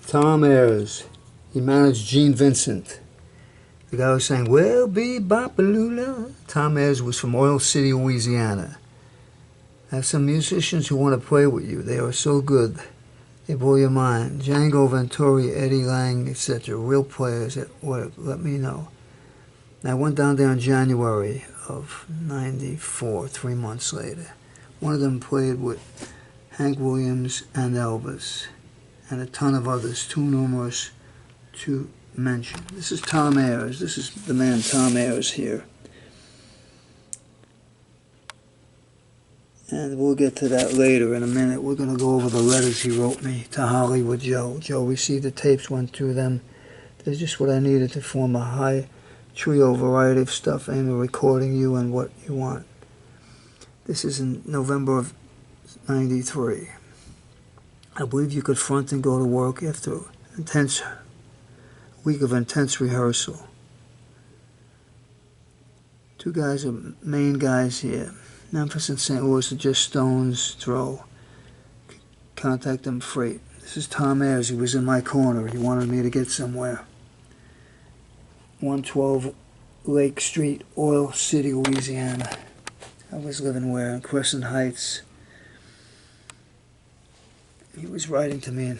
Tom Ayres. He managed GENE VINCENT. The guy was saying, "Well, be bopalula." Tom Ayres was from Oil City, Louisiana. I have some musicians who want to play with you. They are so good. They blow your mind. Django Venturi, Eddie Lang, etc. Real players that let me know. And I went down there in January of '94, 3 months later. One of them played with Hank Williams and Elvis, and a ton of others, too numerous to mention. This is Tom Ayres. This is the man Tom Ayres here. And we'll get to that later in a minute. We're going to go over the letters he wrote me to Hollywood Joe. Joe received the tapes, went through them. There's just what I needed to form a high trio variety of stuff aimed at recording you and what you want. This is in November of '93. I believe you could front and go to work after an intense week of intense rehearsal. Two guys are main guys here. Memphis and St. Louis are just stone's throw. Contact them freight. This is Tom Ayres. He was in my corner. He wanted me to get somewhere. 112 Lake Street, Oil City, Louisiana. I was living where? In Crescent Heights. He was writing to me in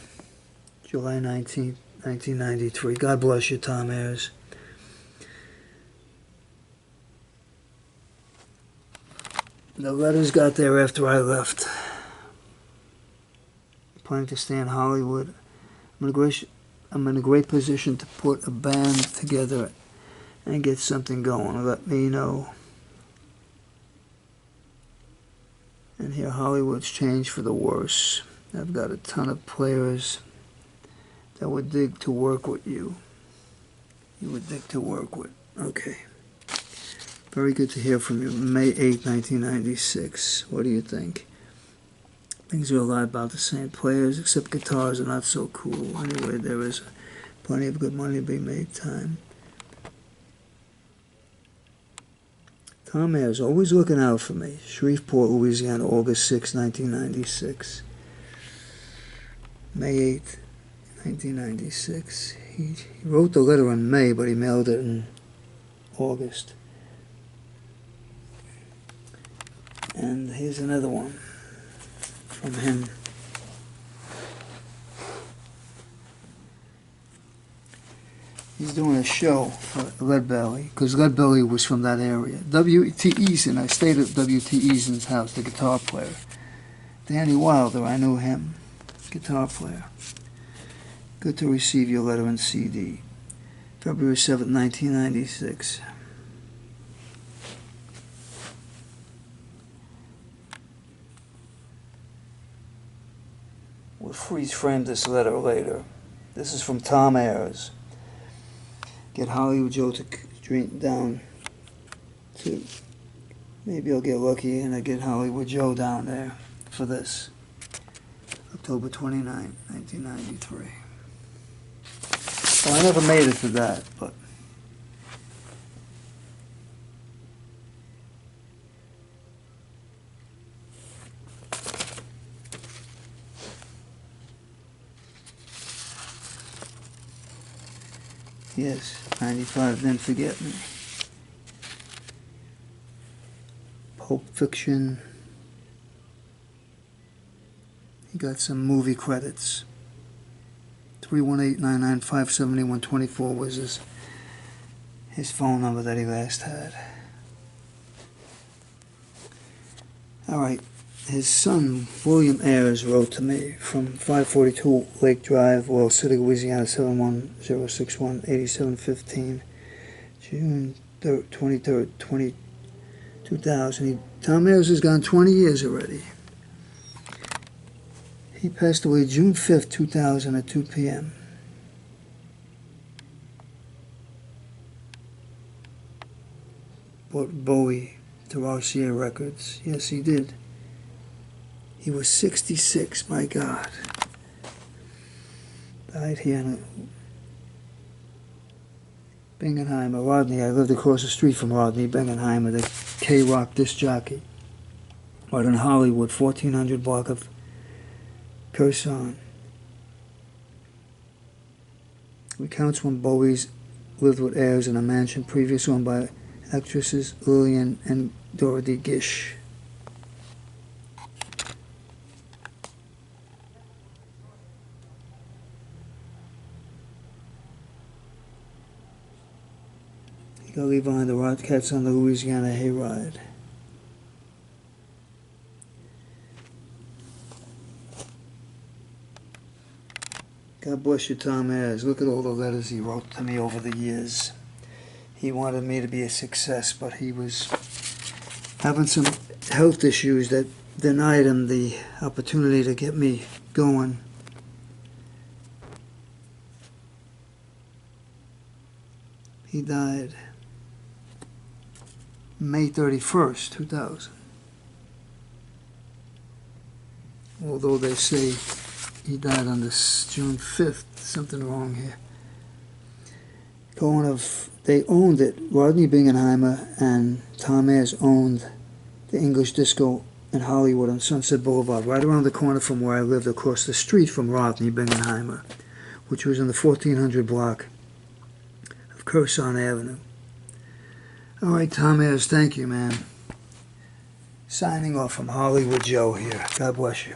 July 19th, 1993. God bless you, Tom Ayres. The letters got there after I left. Planning to stay in Hollywood. I'm in a great position to put a band together and get something going. Let me know. And here Hollywood's changed for the worse. I've got a ton of players that would dig to work with you. You would dig to work with. Okay. Very good to hear from you. May 8, 1996. What do you think? Things are a lot about the same. Players, except guitars, are not so cool. Anyway, there is plenty of good money to be made. Time. Tom Ayres, always looking out for me. Shreveport, Louisiana, August 6, 1996. May 8, 1996. He wrote the letter in May, but he mailed it in August. And here's another one from him. He's doing a show for Lead Belly, because Lead Belly was from that area. W.T. EASON, I stayed at W.T. EASON's house, the guitar player. Danny Wilder, I knew him, guitar player. Good to receive your letter and CD. February 7th, 1996. We'll freeze frame this letter later. This is from Tom Ayres. Get Hollywood Joe to drink down to, maybe I'll get lucky and I get Hollywood Joe down there for this. October 29, 1993. Well, I never made it to that, but yes, 95, Then Forget Me. Pulp Fiction. He got some movie credits. 318-995-7124 was his phone number that he last had. Alright, his son, William Ayres, wrote to me from 542 Lake Drive, Oil City, Louisiana, 71061-8715, June 23rd, 2000. Tom Ayres has gone 20 years already. He passed away June 5th, 2000 at 2 p.m. Bought Bowie to RCA Records. Yes, he did. He was 66, my God. Died here in Bingenheimer, Rodney. I lived across the street from Rodney, Bingenheimer, the K-Rock disc jockey. Right in Hollywood, 1400 block of Curson. recounts when Bowie lived with Ayres in a mansion previously owned by actresses Lillian and Dorothy Gish. You gotta leave behind the Rodcats on the Louisiana hayride. God bless you, Tom Ayres. Look at all the letters he wrote to me over the years. He wanted me to be a success, but he was having some health issues that denied him the opportunity to get me going. He died May 31st, 2000. Although they say he died on this June 5th. Something wrong here. They owned it. Rodney Bingenheimer and Tom Ayres owned the English Disco in Hollywood on Sunset Boulevard, right around the corner from where I lived, across the street from Rodney Bingenheimer, which was in the 1400 block of Curson Avenue. All right, Tom Ayres, thank you, man. Signing off from Hollywood Joe here. God bless you.